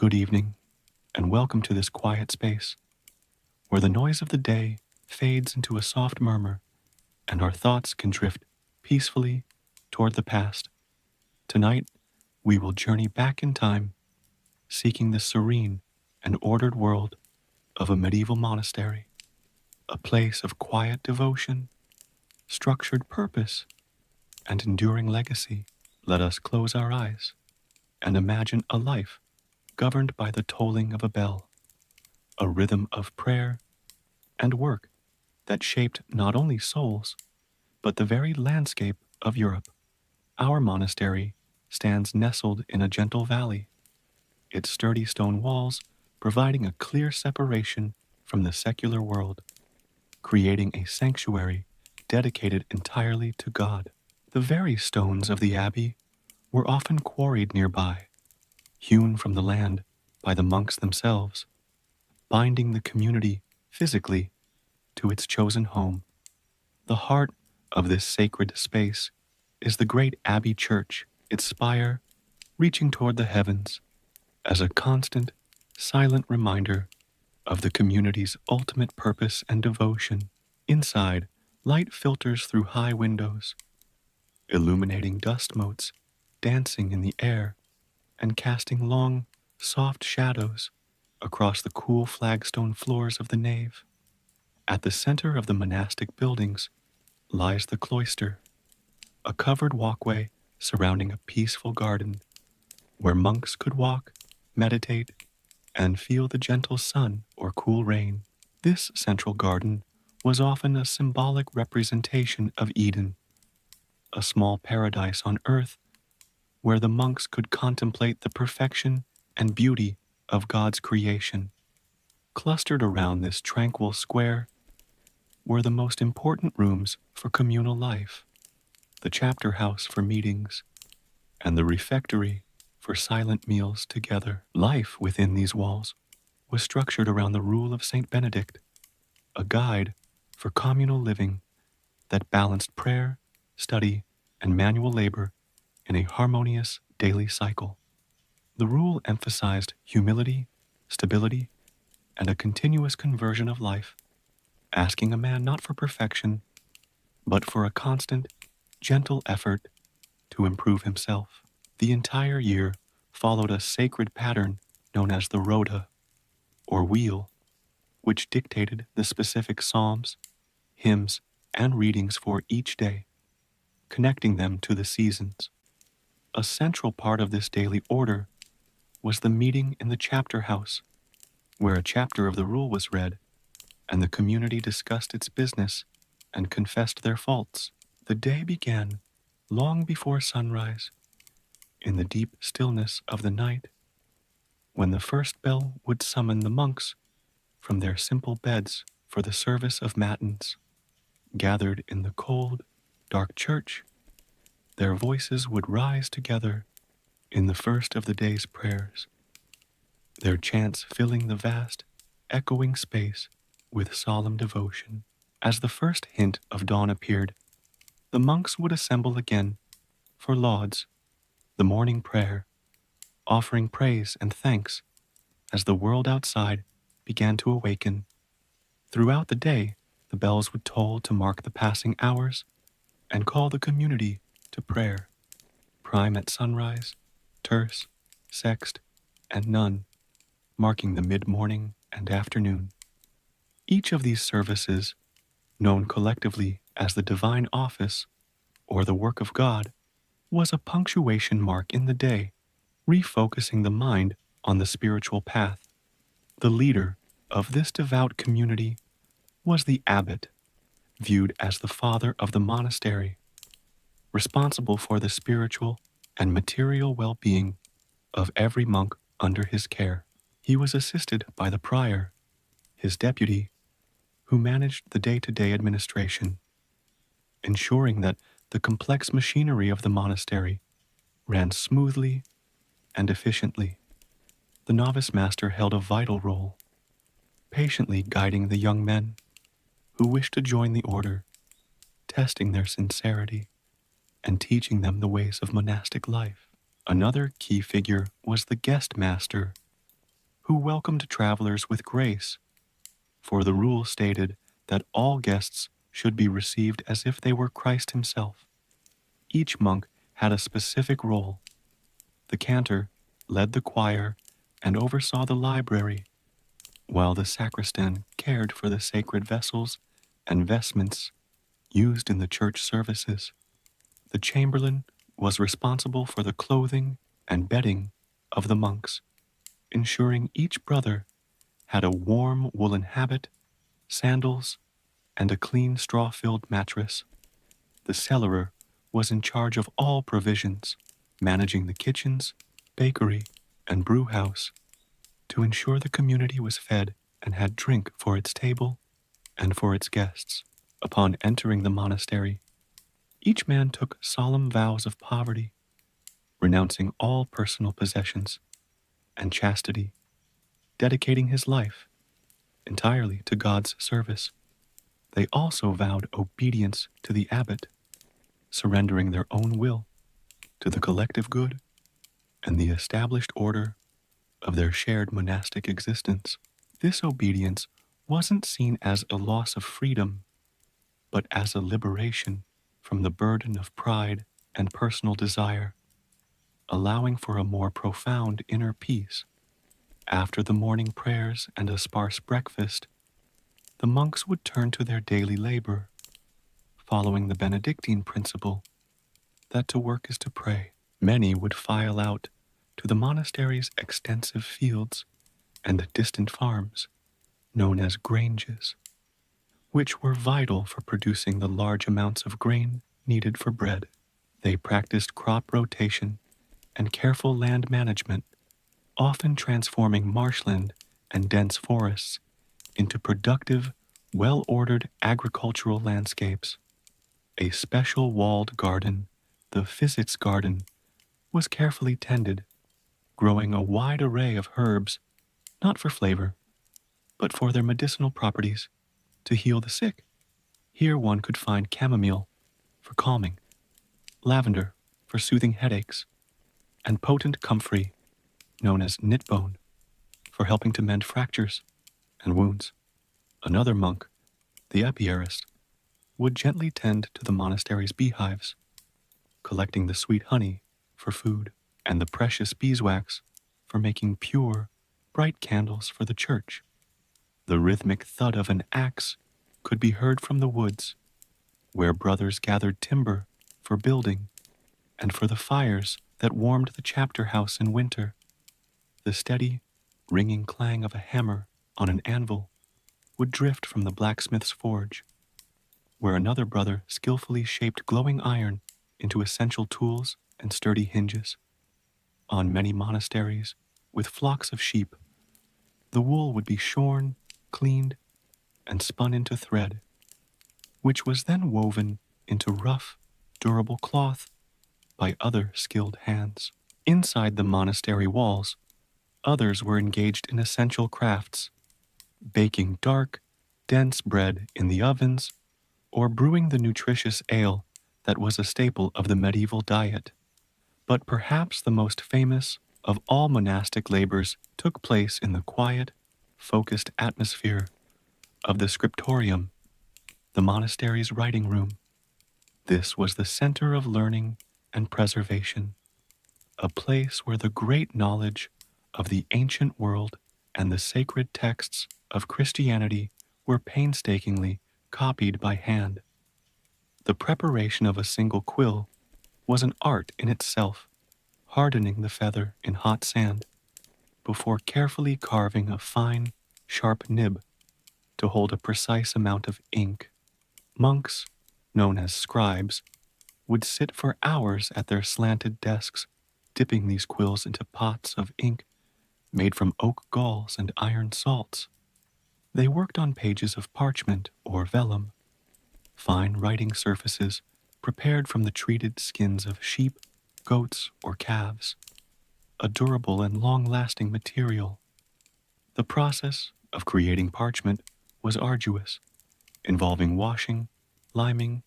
Good evening, and welcome to this quiet space, where the noise of the day fades into a soft murmur, and our thoughts can drift peacefully toward the past. Tonight, we will journey back in time, seeking the serene and ordered world of a medieval monastery, a place of quiet devotion, structured purpose, and enduring legacy. Let us close our eyes and imagine a life governed by the tolling of a bell, a rhythm of prayer and work that shaped not only souls, but the very landscape of Europe. Our monastery stands nestled in a gentle valley, its sturdy stone walls providing a clear separation from the secular world, creating a sanctuary dedicated entirely to God. The very stones of the abbey were often quarried nearby, hewn from the land by the monks themselves, binding the community physically to its chosen home. The heart of this sacred space is the great abbey church, its spire reaching toward the heavens as a constant, silent reminder of the community's ultimate purpose and devotion. Inside, light filters through high windows, illuminating dust motes dancing in the air and casting long, soft shadows across the cool flagstone floors of the nave. At the center of the monastic buildings lies the cloister, a covered walkway surrounding a peaceful garden where monks could walk, meditate, and feel the gentle sun or cool rain. This central garden was often a symbolic representation of Eden, a small paradise on earth where the monks could contemplate the perfection and beauty of God's creation. Clustered around this tranquil square were the most important rooms for communal life, the chapter house for meetings, and the refectory for silent meals together. Life within these walls was structured around the rule of Saint Benedict, a guide for communal living that balanced prayer, study, and manual labor in a harmonious daily cycle. The rule emphasized humility, stability, and a continuous conversion of life, asking a man not for perfection, but for a constant, gentle effort to improve himself. The entire year followed a sacred pattern known as the rota, or wheel, which dictated the specific psalms, hymns, and readings for each day, connecting them to the seasons. A central part of this daily order was the meeting in the chapter house, where a chapter of the rule was read, and the community discussed its business and confessed their faults. The day began long before sunrise, in the deep stillness of the night, when the first bell would summon the monks from their simple beds for the service of matins. Gathered in the cold, dark church, their voices would rise together in the first of the day's prayers, their chants filling the vast, echoing space with solemn devotion. As the first hint of dawn appeared, the monks would assemble again for lauds, the morning prayer, offering praise and thanks as the world outside began to awaken. Throughout the day, the bells would toll to mark the passing hours and call the community to prayer. Prime at sunrise, terce, sext, and none, marking the mid-morning and afternoon. Each of these services, known collectively as the divine office or the work of God, was a punctuation mark in the day, refocusing the mind on the spiritual path. The leader of this devout community was the abbot, viewed as the father of the monastery, responsible for the spiritual and material well-being of every monk under his care. He was assisted by the prior, his deputy, who managed the day-to-day administration, ensuring that the complex machinery of the monastery ran smoothly and efficiently. The novice master held a vital role, patiently guiding the young men who wished to join the order, testing their sincerity and teaching them the ways of monastic life. Another key figure was the guest master, who welcomed travelers with grace, for the rule stated that all guests should be received as if they were Christ himself. Each monk had a specific role. The cantor led the choir and oversaw the library, while the sacristan cared for the sacred vessels and vestments used in the church services. The chamberlain was responsible for the clothing and bedding of the monks, ensuring each brother had a warm woolen habit, sandals, and a clean straw-filled mattress. The cellarer was in charge of all provisions, managing the kitchens, bakery, and brew house to ensure the community was fed and had drink for its table and for its guests. Upon entering the monastery, each man took solemn vows of poverty, renouncing all personal possessions and chastity, dedicating his life entirely to God's service. They also vowed obedience to the abbot, surrendering their own will to the collective good and the established order of their shared monastic existence. This obedience wasn't seen as a loss of freedom, but as a liberation from the burden of pride and personal desire, allowing for a more profound inner peace. After the morning prayers and a sparse breakfast, the monks would turn to their daily labor, following the Benedictine principle that to work is to pray. Many would file out to the monastery's extensive fields and distant farms, known as granges, which were vital for producing the large amounts of grain needed for bread. They practiced crop rotation and careful land management, often transforming marshland and dense forests into productive, well-ordered agricultural landscapes. A special walled garden, the Physits garden, was carefully tended, growing a wide array of herbs, not for flavor, but for their medicinal properties to heal the sick. Here one could find chamomile for calming, lavender for soothing headaches, and potent comfrey, known as knitbone, for helping to mend fractures and wounds. Another monk, the apiarist, would gently tend to the monastery's beehives, collecting the sweet honey for food and the precious beeswax for making pure, bright candles for the church. The rhythmic thud of an axe could be heard from the woods, where brothers gathered timber for building and for the fires that warmed the chapter house in winter. The steady, ringing clang of a hammer on an anvil would drift from the blacksmith's forge, where another brother skillfully shaped glowing iron into essential tools and sturdy hinges. On many monasteries, with flocks of sheep, the wool would be shorn, cleaned, and spun into thread, which was then woven into rough, durable cloth by other skilled hands. Inside the monastery walls, others were engaged in essential crafts, baking dark, dense bread in the ovens, or brewing the nutritious ale that was a staple of the medieval diet. But perhaps the most famous of all monastic labors took place in the quiet, focused atmosphere of the scriptorium, the monastery's writing room. This was the center of learning and preservation, a place where the great knowledge of the ancient world and the sacred texts of Christianity were painstakingly copied by hand. The preparation of a single quill was an art in itself, hardening the feather in hot sand before carefully carving a fine, sharp nib to hold a precise amount of ink. Monks, known as scribes, would sit for hours at their slanted desks, dipping these quills into pots of ink made from oak galls and iron salts. They worked on pages of parchment or vellum, fine writing surfaces prepared from the treated skins of sheep, goats, or calves, a durable and long-lasting material. The process of creating parchment was arduous, involving washing, liming,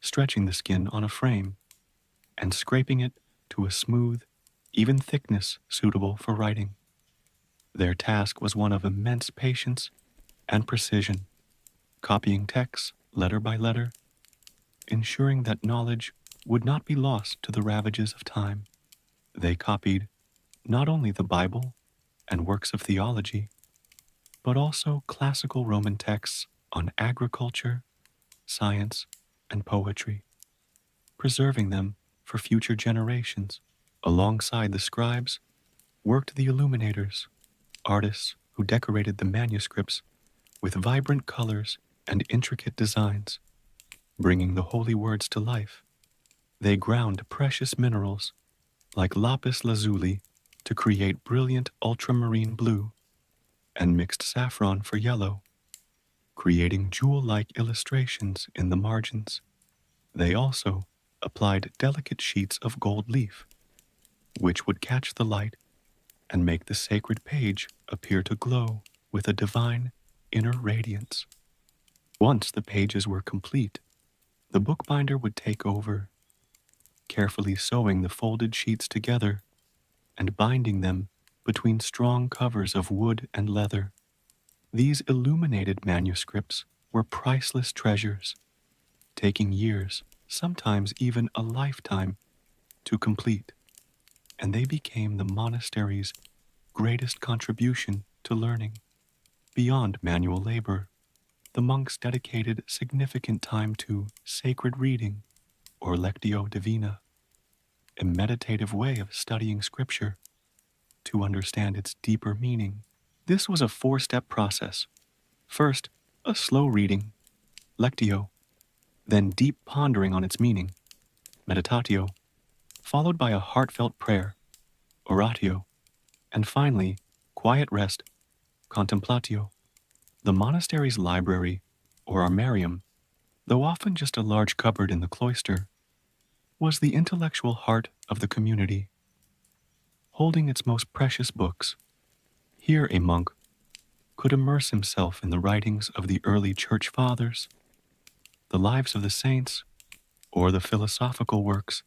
stretching the skin on a frame, and scraping it to a smooth, even thickness suitable for writing. Their task was one of immense patience and precision, copying texts letter by letter, ensuring that knowledge would not be lost to the ravages of time. They copied not only the Bible and works of theology, but also classical Roman texts on agriculture, science, and poetry, preserving them for future generations. Alongside the scribes worked the illuminators, artists who decorated the manuscripts with vibrant colors and intricate designs, bringing the holy words to life. They ground precious minerals like lapis lazuli to create brilliant ultramarine blue and mixed saffron for yellow, creating jewel-like illustrations in the margins. They also applied delicate sheets of gold leaf, which would catch the light and make the sacred page appear to glow with a divine inner radiance. Once the pages were complete, the bookbinder would take over, carefully sewing the folded sheets together and binding them between strong covers of wood and leather. These illuminated manuscripts were priceless treasures, taking years, sometimes even a lifetime, to complete, and they became the monastery's greatest contribution to learning. Beyond manual labor, the monks dedicated significant time to sacred reading, or lectio divina, a meditative way of studying scripture to understand its deeper meaning. This was a four-step process. First, a slow reading, lectio, then deep pondering on its meaning, meditatio, followed by a heartfelt prayer, oratio, and finally, quiet rest, contemplatio. The monastery's library, or armarium, though often just a large cupboard in the cloister, was the intellectual heart of the community, holding its most precious books. Here a monk could immerse himself in the writings of the early church fathers, the lives of the saints, or the philosophical works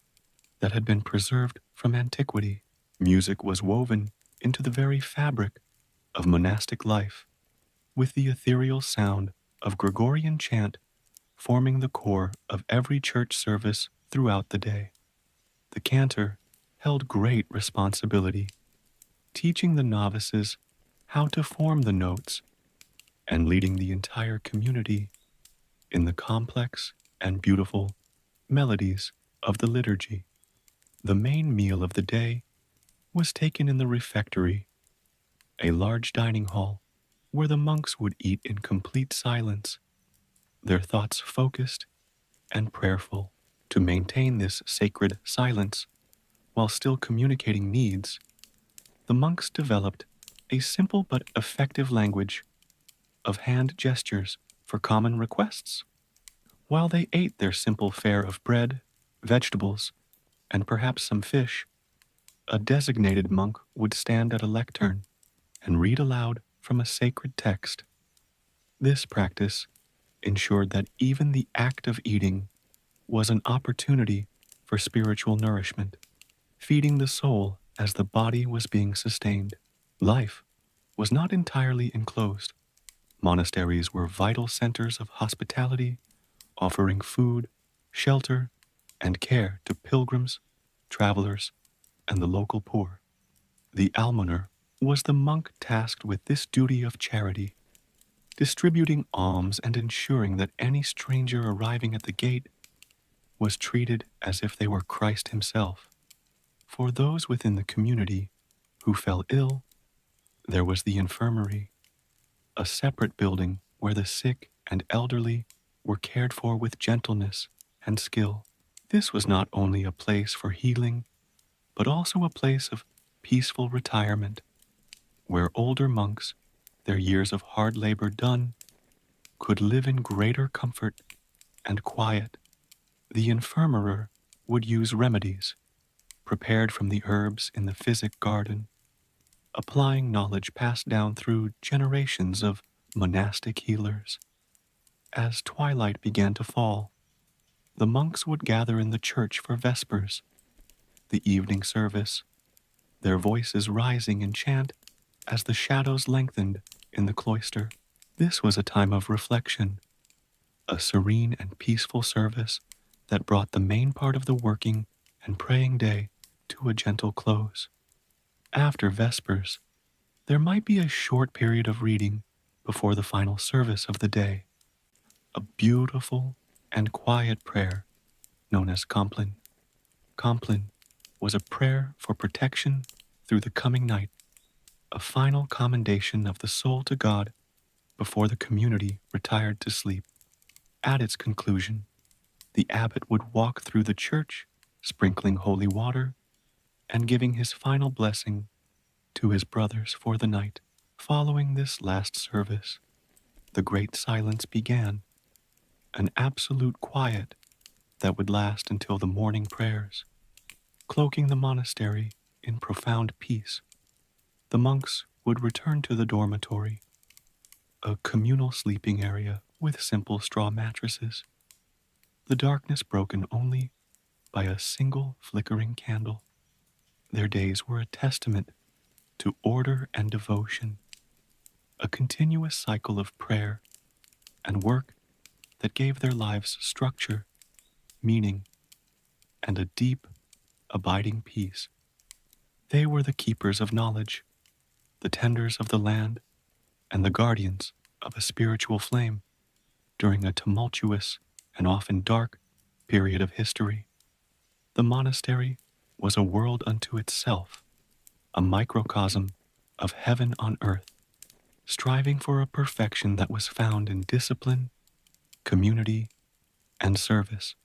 that had been preserved from antiquity. Music was woven into the very fabric of monastic life, with the ethereal sound of Gregorian chant forming the core of every church service throughout the day. The cantor held great responsibility, teaching the novices how to form the notes and leading the entire community in the complex and beautiful melodies of the liturgy. The main meal of the day was taken in the refectory, a large dining hall where the monks would eat in complete silence, their thoughts focused and prayerful. To maintain this sacred silence while still communicating needs, the monks developed a simple but effective language of hand gestures for common requests. While they ate their simple fare of bread, vegetables, and perhaps some fish, a designated monk would stand at a lectern and read aloud from a sacred text. This practice ensured that even the act of eating was an opportunity for spiritual nourishment, feeding the soul as the body was being sustained. Life was not entirely enclosed. Monasteries were vital centers of hospitality, offering food, shelter, and care to pilgrims, travelers, and the local poor. The almoner was the monk tasked with this duty of charity, distributing alms and ensuring that any stranger arriving at the gate was treated as if they were Christ himself. For those within the community who fell ill, there was the infirmary, a separate building where the sick and elderly were cared for with gentleness and skill. This was not only a place for healing, but also a place of peaceful retirement, where older monks, their years of hard labor done, could live in greater comfort and quiet. The infirmerer would use remedies prepared from the herbs in the physic garden, applying knowledge passed down through generations of monastic healers. As twilight began to fall, the monks would gather in the church for vespers, the evening service, their voices rising in chant as the shadows lengthened in the cloister. This was a time of reflection, a serene and peaceful service that brought the main part of the working and praying day to a gentle close. After Vespers, there might be a short period of reading before the final service of the day, a beautiful and quiet prayer known as Compline. Compline was a prayer for protection through the coming night, a final commendation of the soul to God before the community retired to sleep. At its conclusion, the abbot would walk through the church, sprinkling holy water and giving his final blessing to his brothers for the night. Following this last service, the great silence began, an absolute quiet that would last until the morning prayers, cloaking the monastery in profound peace. The monks would return to the dormitory, a communal sleeping area with simple straw mattresses, the darkness broken only by a single flickering candle. Their days were a testament to order and devotion, a continuous cycle of prayer and work that gave their lives structure, meaning, and a deep, abiding peace. They were the keepers of knowledge, the tenders of the land, and the guardians of a spiritual flame during a tumultuous and often dark period of history. The monastery was a world unto itself, a microcosm of heaven on earth, striving for a perfection that was found in discipline, community, and service.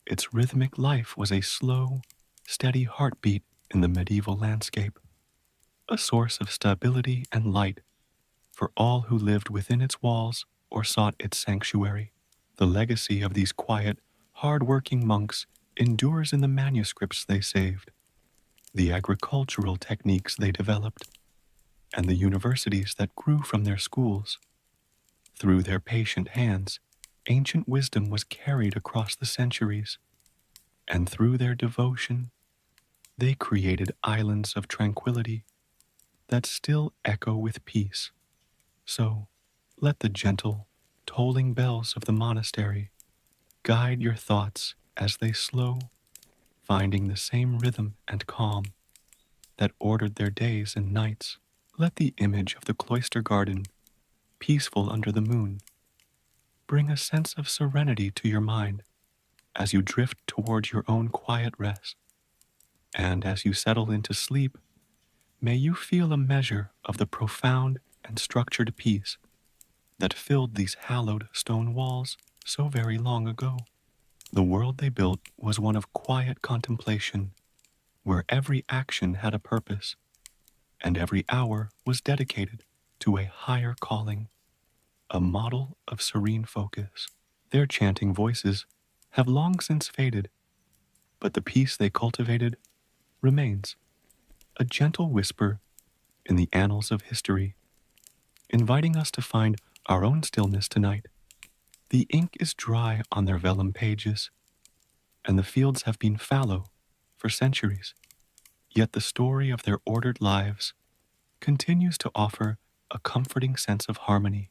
Its rhythmic life was a slow, steady heartbeat in the medieval landscape, a source of stability and light for all who lived within its walls or sought its sanctuary. The legacy of these quiet, hard-working monks endures in the manuscripts they saved, the agricultural techniques they developed, and the universities that grew from their schools. Through their patient hands, ancient wisdom was carried across the centuries, and through their devotion, they created islands of tranquility that still echo with peace. So, let the gentle, tolling bells of the monastery guide your thoughts as they slow, finding the same rhythm and calm that ordered their days and nights. Let the image of the cloister garden, peaceful under the moon, bring a sense of serenity to your mind as you drift toward your own quiet rest. And as you settle into sleep, may you feel a measure of the profound and structured peace that filled these hallowed stone walls so very long ago. The world they built was one of quiet contemplation, where every action had a purpose, and every hour was dedicated to a higher calling, a model of serene focus. Their chanting voices have long since faded, but the peace they cultivated remains, a gentle whisper in the annals of history, inviting us to find our own stillness tonight. The ink is dry on their vellum pages, and the fields have been fallow for centuries, yet the story of their ordered lives continues to offer a comforting sense of harmony.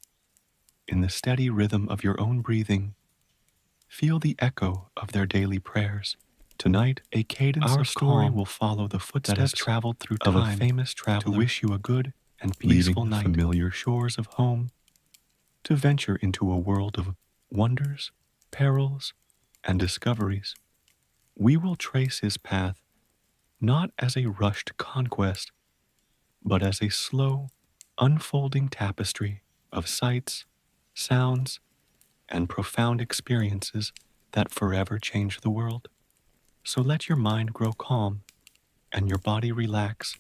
In the steady rhythm of your own breathing, feel the echo of their daily prayers. Tonight, a cadence of story will follow the footsteps that has traveled through time of a famous traveler to wish you a good and peaceful night, leaving the familiar shores of home to venture into a world of wonders, perils, and discoveries. We will trace his path not as a rushed conquest, but as a slow, unfolding tapestry of sights, sounds, and profound experiences that forever change the world. So let your mind grow calm and your body relax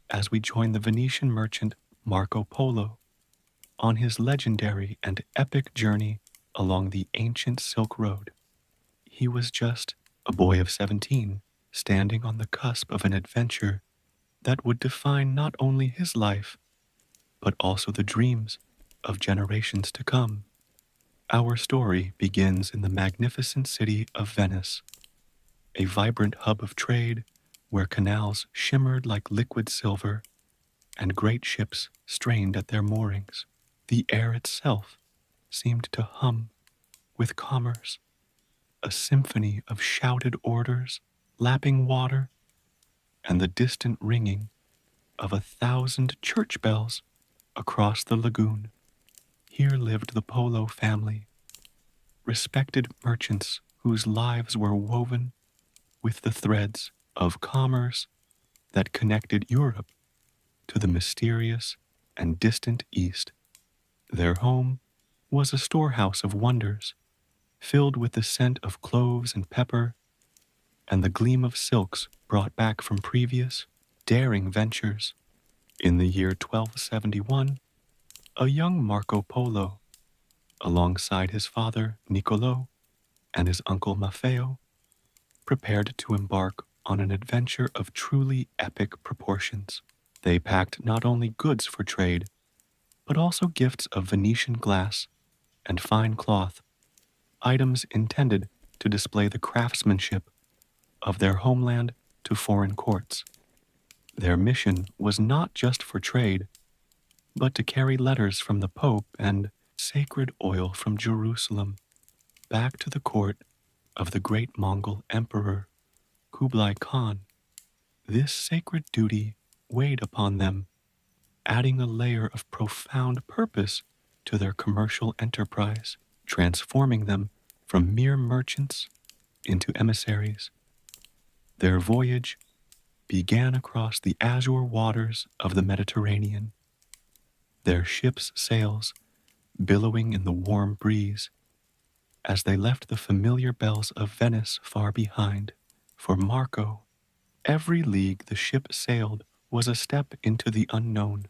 as we join the Venetian merchant Marco Polo on his legendary and epic journey along the ancient Silk Road. He was just a boy of 17, standing on the cusp of an adventure that would define not only his life, but also the dreams of generations to come. Our story begins in the magnificent city of Venice, a vibrant hub of trade where canals shimmered like liquid silver and great ships strained at their moorings. The air itself seemed to hum with commerce, a symphony of shouted orders, lapping water, and the distant ringing of 1,000 church bells across the lagoon. Here lived the Polo family, respected merchants whose lives were woven with the threads of commerce that connected Europe to the mysterious and distant East. Their home was a storehouse of wonders, filled with the scent of cloves and pepper and the gleam of silks brought back from previous, daring ventures. In the year 1271, a young Marco Polo, alongside his father Niccolo and his uncle Maffeo, prepared to embark on an adventure of truly epic proportions. They packed not only goods for trade, but also gifts of Venetian glass and fine cloth, items intended to display the craftsmanship of their homeland to foreign courts. Their mission was not just for trade, but to carry letters from the Pope and sacred oil from Jerusalem back to the court of the great Mongol Emperor Kublai Khan. This sacred duty weighed upon them, adding a layer of profound purpose to their commercial enterprise, transforming them from mere merchants into emissaries. Their voyage began across the azure waters of the Mediterranean, their ship's sails billowing in the warm breeze as they left the familiar bells of Venice far behind. For Marco, every league the ship sailed was a step into the unknown,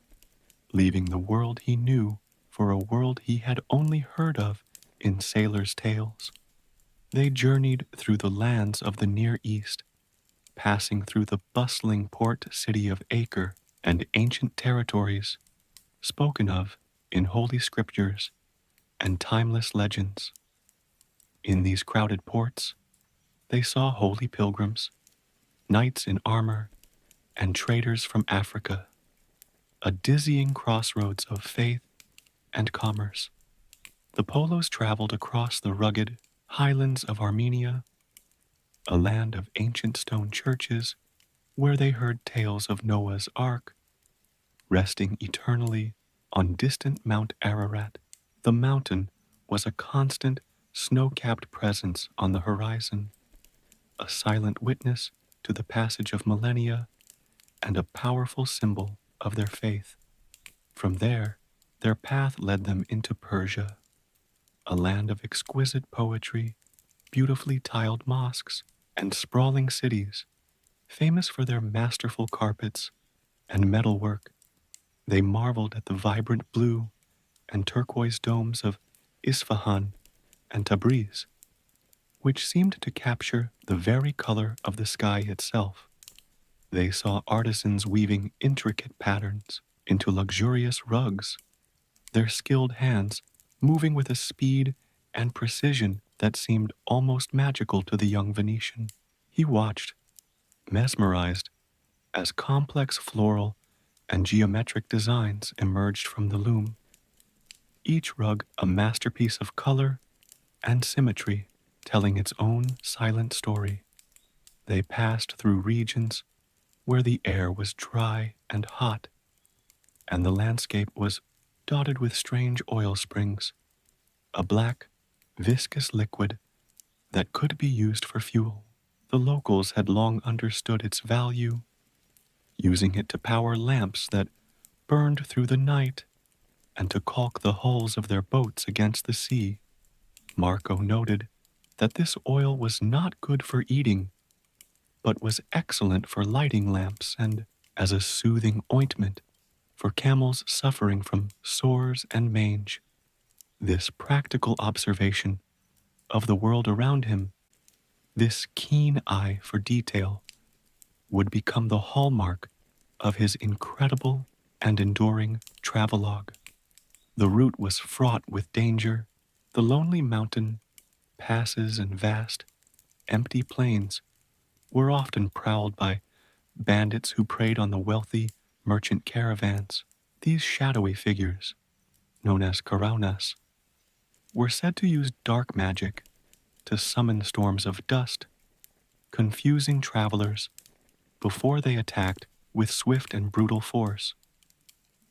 leaving the world he knew for a world he had only heard of in sailors' tales. They journeyed through the lands of the Near East, passing through the bustling port city of Acre and ancient territories spoken of in holy scriptures and timeless legends. In these crowded ports, they saw holy pilgrims, knights in armor, and traders from Africa, a dizzying crossroads of faith and commerce. The Polos traveled across the rugged highlands of Armenia, a land of ancient stone churches where they heard tales of Noah's Ark, resting eternally on distant Mount Ararat. The mountain was a constant, snow-capped presence on the horizon, a silent witness to the passage of millennia and a powerful symbol of their faith. From there, their path led them into Persia, a land of exquisite poetry, beautifully tiled mosques, and sprawling cities, famous for their masterful carpets and metalwork. They marveled at the vibrant blue and turquoise domes of Isfahan and Tabriz, which seemed to capture the very color of the sky itself. They saw artisans weaving intricate patterns into luxurious rugs, their skilled hands moving with a speed and precision that seemed almost magical to the young Venetian. He watched, mesmerized, as complex floral and geometric designs emerged from the loom, each rug a masterpiece of color and symmetry, telling its own silent story. They passed through regions where the air was dry and hot, and the landscape was dotted with strange oil springs, a black, viscous liquid that could be used for fuel. The locals had long understood its value, using it to power lamps that burned through the night and to caulk the hulls of their boats against the sea. Marco noted that this oil was not good for eating, but was excellent for lighting lamps and as a soothing ointment for camels suffering from sores and mange. This practical observation of the world around him, this keen eye for detail, would become the hallmark of his incredible and enduring travelogue. The route was fraught with danger. The lonely mountain passes and vast, empty plains were often prowled by bandits who preyed on the wealthy merchant caravans. These shadowy figures, known as caravans, were said to use dark magic to summon storms of dust, confusing travelers before they attacked with swift and brutal force.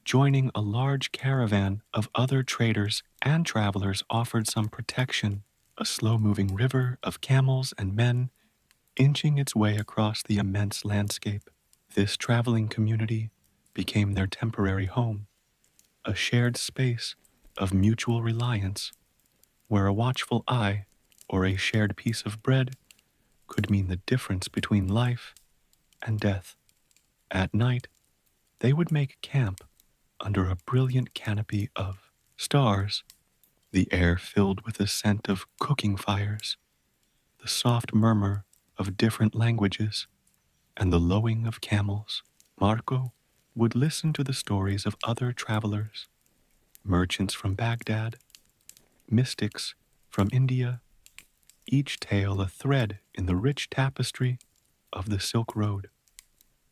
Joining a large caravan of other traders and travelers offered some protection, a slow-moving river of camels and men inching its way across the immense landscape. This traveling community became their temporary home, a shared space of mutual reliance, where a watchful eye or a shared piece of bread could mean the difference between life and death. At night, they would make camp under a brilliant canopy of stars, the air filled with the scent of cooking fires, the soft murmur of different languages, and the lowing of camels. Marco would listen to the stories of other travelers, merchants from Baghdad, mystics from India, each tale a thread in the rich tapestry of the Silk Road.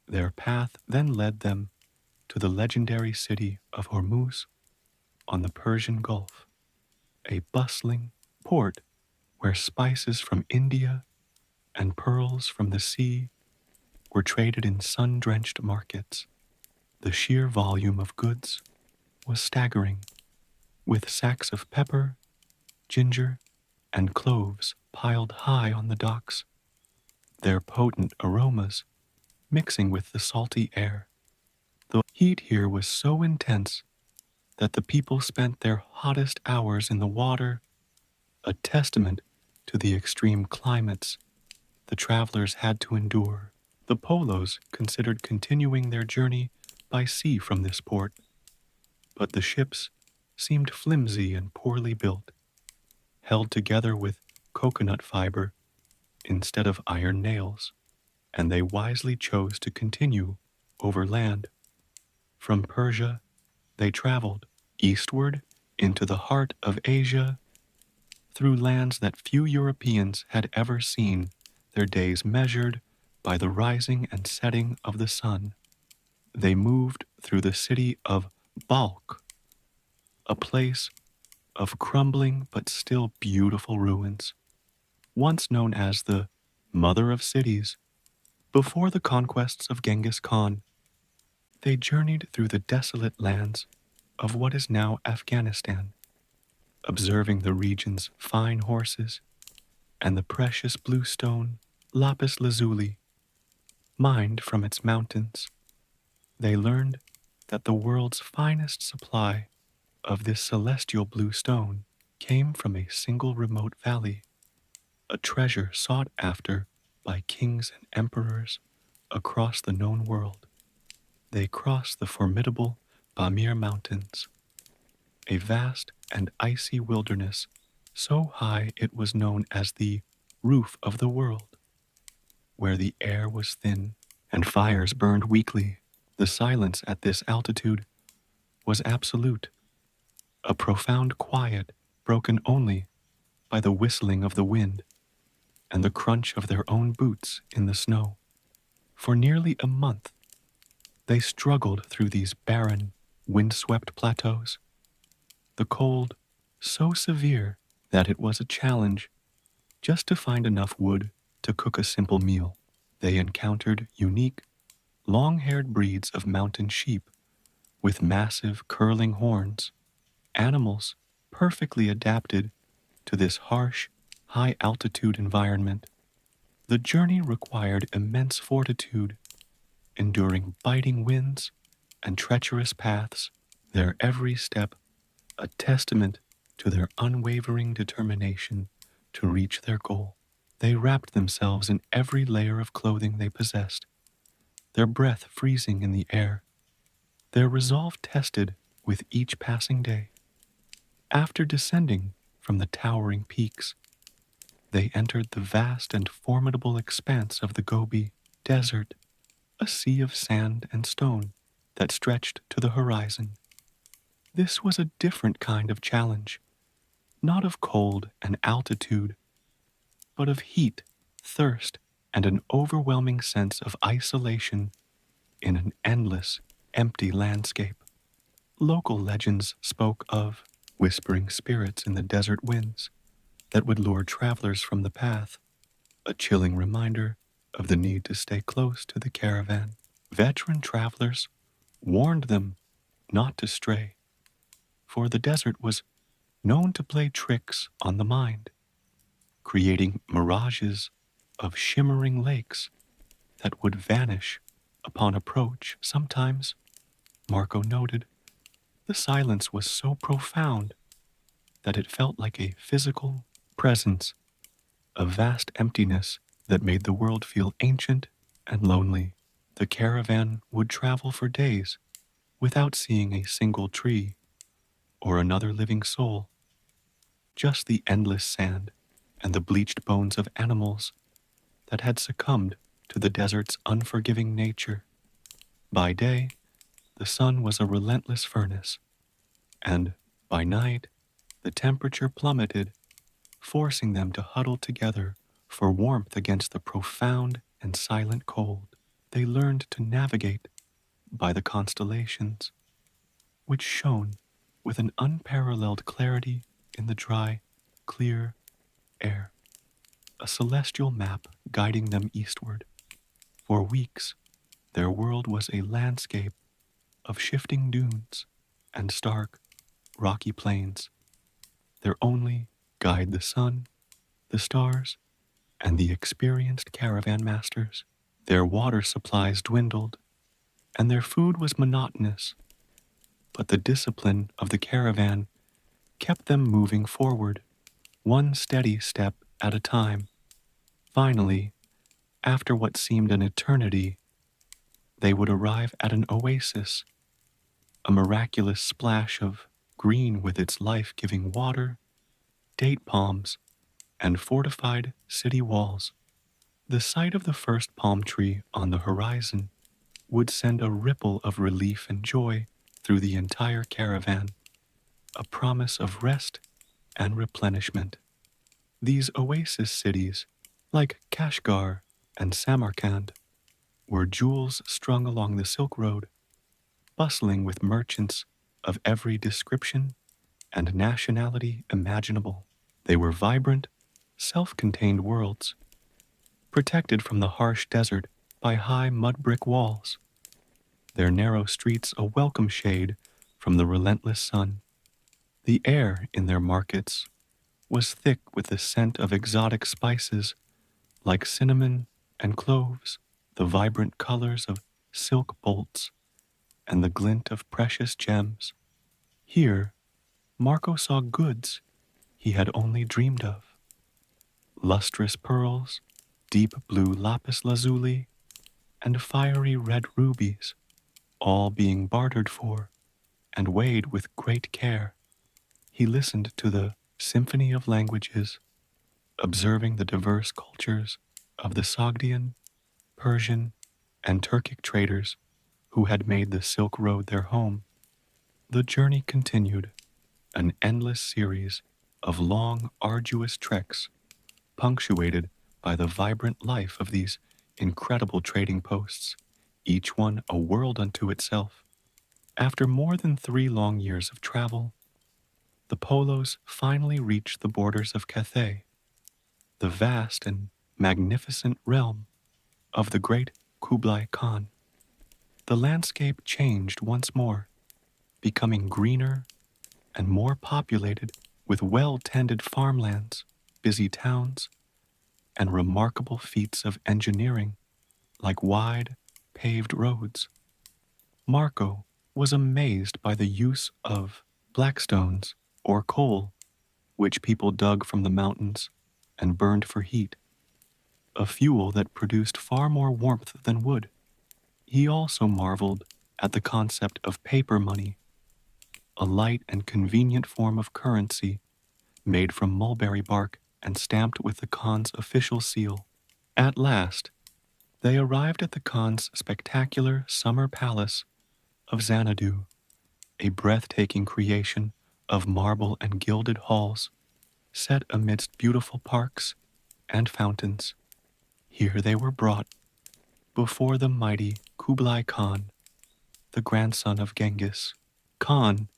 Their path then led them to the legendary city of Hormuz on the Persian Gulf, a bustling port where spices from India and pearls from the sea were traded in sun-drenched markets. The sheer volume of goods was staggering, with sacks of pepper, ginger, and cloves piled high on the docks, their potent aromas mixing with the salty air. The heat here was so intense that the people spent their hottest hours in the water, a testament to the extreme climates the travelers had to endure. The Polos considered continuing their journey by sea from this port, but the ships seemed flimsy and poorly built, held together with coconut fiber instead of iron nails, and they wisely chose to continue overland. From Persia, they traveled eastward into the heart of Asia, through lands that few Europeans had ever seen, their days measured by the rising and setting of the sun. They moved through the city of Balkh, a place of crumbling but still beautiful ruins, once known as the Mother of Cities. Before the conquests of Genghis Khan, they journeyed through the desolate lands of what is now Afghanistan, observing the region's fine horses and the precious blue stone lapis lazuli mined from its mountains. They learned that the world's finest supply of this celestial blue stone came from a single remote valley, a treasure sought after by kings and emperors across the known world. They crossed the formidable Pamir Mountains, a vast and icy wilderness so high it was known as the roof of the world, where the air was thin and fires burned weakly. The silence at this altitude was absolute, a profound quiet broken only by the whistling of the wind and the crunch of their own boots in the snow. For nearly a month, they struggled through these barren, windswept plateaus, the cold so severe that it was a challenge just to find enough wood to cook a simple meal. They encountered unique, long-haired breeds of mountain sheep with massive curling horns, animals perfectly adapted to this harsh, high-altitude environment. The journey required immense fortitude, enduring biting winds and treacherous paths, their every step a testament to their unwavering determination to reach their goal. They wrapped themselves in every layer of clothing they possessed, their breath freezing in the air, their resolve tested with each passing day. After descending from the towering peaks, they entered the vast and formidable expanse of the Gobi Desert, a sea of sand and stone that stretched to the horizon. This was a different kind of challenge, not of cold and altitude, but of heat, thirst, and an overwhelming sense of isolation in an endless, empty landscape. Local legends spoke of whispering spirits in the desert winds that would lure travelers from the path, a chilling reminder of the need to stay close to the caravan. Veteran travelers warned them not to stray, for the desert was known to play tricks on the mind, creating mirages of shimmering lakes that would vanish upon approach. Sometimes, Marco noted, the silence was so profound that it felt like a physical presence, a vast emptiness that made the world feel ancient and lonely. The caravan would travel for days without seeing a single tree or another living soul, just the endless sand and the bleached bones of animals that had succumbed to the desert's unforgiving nature. By day, the sun was a relentless furnace, and by night, the temperature plummeted, forcing them to huddle together for warmth against the profound and silent cold. They learned to navigate by the constellations, which shone with an unparalleled clarity in the dry, clear air, a celestial map guiding them eastward. For weeks, their world was a landscape of shifting dunes and stark, rocky plains. Their only guide the sun, the stars, and the experienced caravan masters. Their water supplies dwindled, and their food was monotonous, but the discipline of the caravan kept them moving forward, one steady step at a time. Finally, after what seemed an eternity, they would arrive at an oasis, a miraculous splash of green with its life-giving water, date palms, and fortified city walls. The sight of the first palm tree on the horizon would send a ripple of relief and joy through the entire caravan, a promise of rest and replenishment. These oasis cities, like Kashgar and Samarkand, were jewels strung along the Silk Road, bustling with merchants of every description and nationality imaginable. They were vibrant, self-contained worlds, protected from the harsh desert by high mud brick walls, their narrow streets a welcome shade from the relentless sun. The air in their markets was thick with the scent of exotic spices like cinnamon and cloves, the vibrant colors of silk bolts, and the glint of precious gems. Here, Marco saw goods he had only dreamed of: lustrous pearls, deep blue lapis lazuli, and fiery red rubies, all being bartered for and weighed with great care. He listened to the symphony of languages, observing the diverse cultures of the Sogdian, Persian, and Turkic traders who had made the Silk Road their home. The journey continued, an endless series of long, arduous treks, punctuated by the vibrant life of these incredible trading posts, each one a world unto itself. After more than 3 long years of travel, the Polos finally reached the borders of Cathay, the vast and magnificent realm of the great Kublai Khan. The landscape changed once more, becoming greener and more populated with well-tended farmlands, busy towns, and remarkable feats of engineering like wide, paved roads. Marco was amazed by the use of blackstones or coal, which people dug from the mountains and burned for heat, a fuel that produced far more warmth than wood. He also marveled at the concept of paper money, a light and convenient form of currency made from mulberry bark and stamped with the Khan's official seal. At last, they arrived at the Khan's spectacular summer palace of Xanadu, a breathtaking creation of marble and gilded halls set amidst beautiful parks and fountains. Here they were brought before the mighty Kublai Khan, the grandson of Genghis Khan,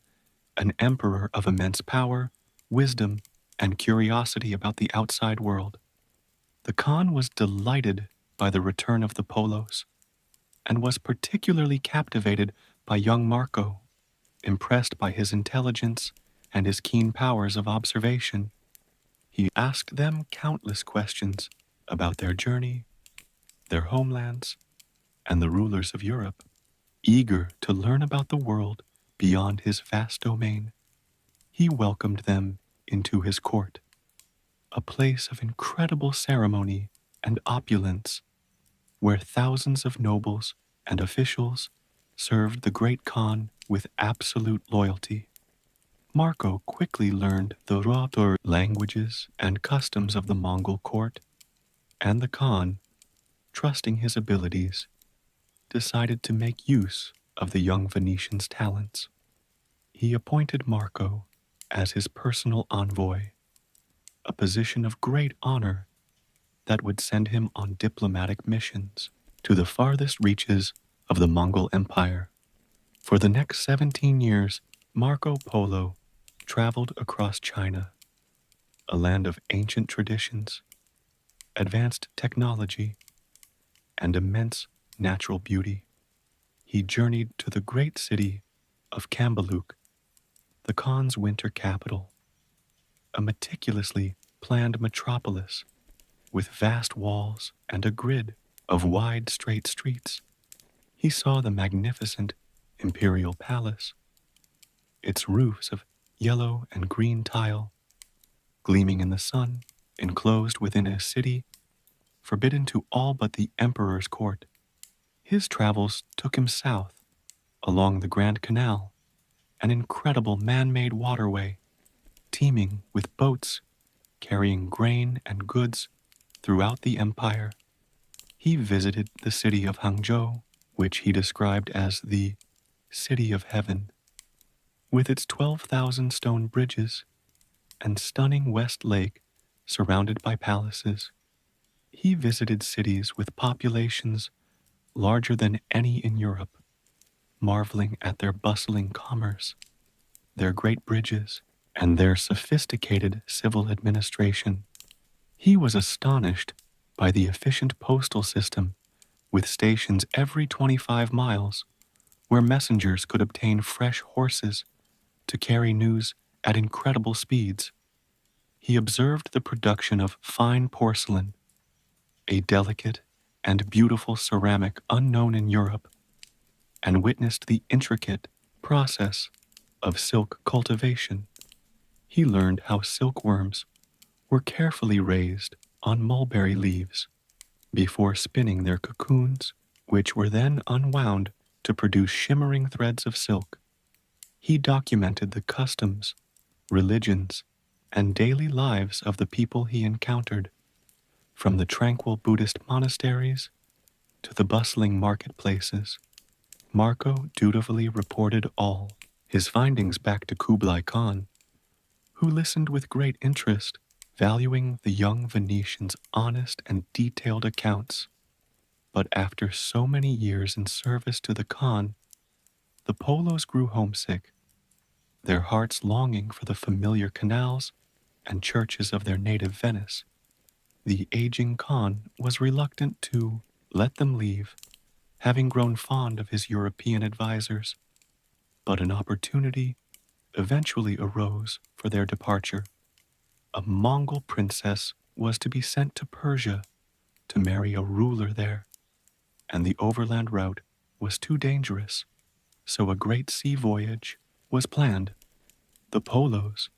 an emperor of immense power, wisdom, and curiosity about the outside world. The Khan was delighted by the return of the Polos and was particularly captivated by young Marco, impressed by his intelligence and his keen powers of observation. He asked them countless questions about their journey, their homelands, and the rulers of Europe. Eager to learn about the world beyond his vast domain, he welcomed them into his court, a place of incredible ceremony and opulence, where thousands of nobles and officials served the great Khan with absolute loyalty. Marco quickly learned the Rotor languages and customs of the Mongol court, and the Khan, trusting his abilities, decided to make use of the young Venetian's talents. He appointed Marco as his personal envoy, a position of great honor that would send him on diplomatic missions to the farthest reaches of the Mongol Empire. For the next 17 years, Marco Polo traveled across China, a land of ancient traditions, advanced technology, and immense natural beauty. He journeyed to the great city of Cambaluc, the Khan's winter capital, a meticulously planned metropolis with vast walls and a grid of wide, straight streets. He saw the magnificent imperial palace, its roofs of yellow and green tile, gleaming in the sun, enclosed within a city forbidden to all but the emperor's court. His travels took him south, along the Grand Canal, an incredible man-made waterway, teeming with boats carrying grain and goods throughout the empire. He visited the city of Hangzhou, which he described as the City of Heaven, with its 12,000 stone bridges and stunning West Lake surrounded by palaces. He visited cities with populations larger than any in Europe, marveling at their bustling commerce, their great bridges, and their sophisticated civil administration. He was astonished by the efficient postal system with stations every 25 miles where messengers could obtain fresh horses to carry news at incredible speeds. He observed the production of fine porcelain, a delicate and beautiful ceramic unknown in Europe, and witnessed the intricate process of silk cultivation. He learned how silkworms were carefully raised on mulberry leaves before spinning their cocoons, which were then unwound to produce shimmering threads of silk. He documented the customs, religions, and daily lives of the people he encountered, from the tranquil Buddhist monasteries to the bustling marketplaces. Marco dutifully reported all his findings back to Kublai Khan, who listened with great interest, valuing the young Venetian's honest and detailed accounts. But after so many years in service to the Khan, the Polos grew homesick, their hearts longing for the familiar canals and churches of their native Venice. The aging Khan was reluctant to let them leave, having grown fond of his European advisors, but an opportunity eventually arose for their departure. A Mongol princess was to be sent to Persia to marry a ruler there, and the overland route was too dangerous, so a great sea voyage was planned. The Polos,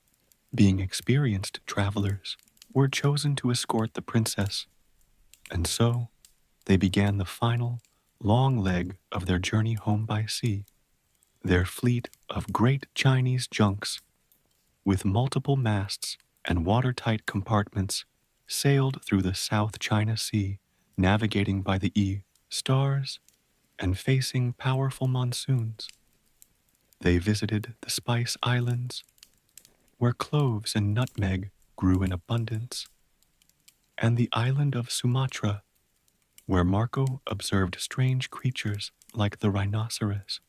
being experienced travelers, were chosen to escort the princess, and so they began the final, long leg of their journey home by sea. Their fleet of great Chinese junks, with multiple masts and watertight compartments, sailed through the South China Sea, navigating by the stars and facing powerful monsoons. They visited the Spice Islands, where cloves and nutmeg grew in abundance, and the island of Sumatra, where Marco observed strange creatures like the rhinoceros.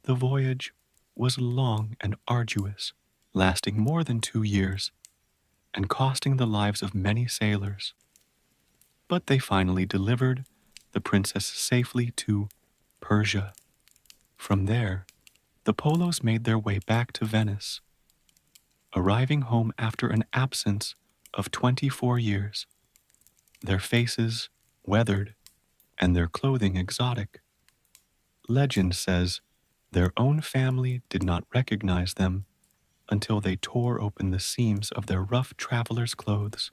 The voyage was long and arduous, lasting more than 2 years and costing the lives of many sailors. But they finally delivered the princess safely to Persia. From there, the Polos made their way back to Venice, arriving home after an absence of 24 years, their faces weathered and their clothing exotic. Legend says their own family did not recognize them until they tore open the seams of their rough travelers' clothes,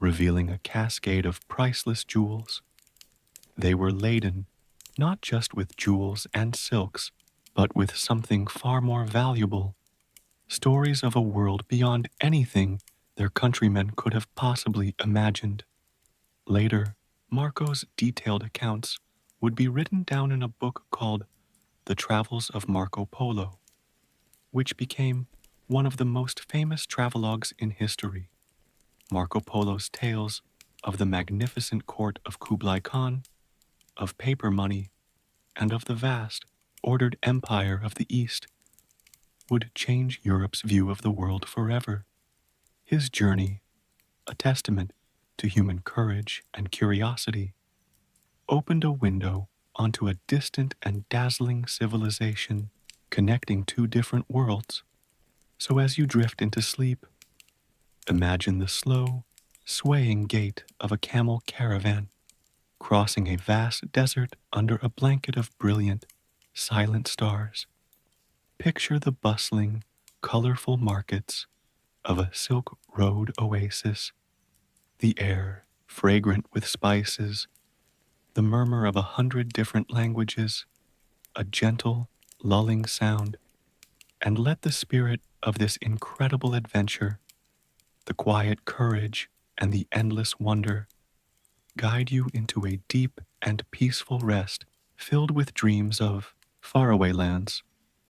revealing a cascade of priceless jewels. They were laden not just with jewels and silks, but with something far more valuable, stories of a world beyond anything their countrymen could have possibly imagined. Later, Marco's detailed accounts would be written down in a book called The Travels of Marco Polo, which became one of the most famous travelogues in history. Marco Polo's tales of the magnificent court of Kublai Khan, of paper money, and of the vast, ordered empire of the East would change Europe's view of the world forever. His journey, a testament to human courage and curiosity, opened a window onto a distant and dazzling civilization connecting two different worlds. So as you drift into sleep, imagine the slow, swaying gait of a camel caravan crossing a vast desert under a blanket of brilliant, silent stars. Picture the bustling, colorful markets of a Silk Road oasis, the air fragrant with spices, the murmur of 100 different languages, a gentle, lulling sound, and let the spirit of this incredible adventure, the quiet courage and the endless wonder, guide you into a deep and peaceful rest filled with dreams of faraway lands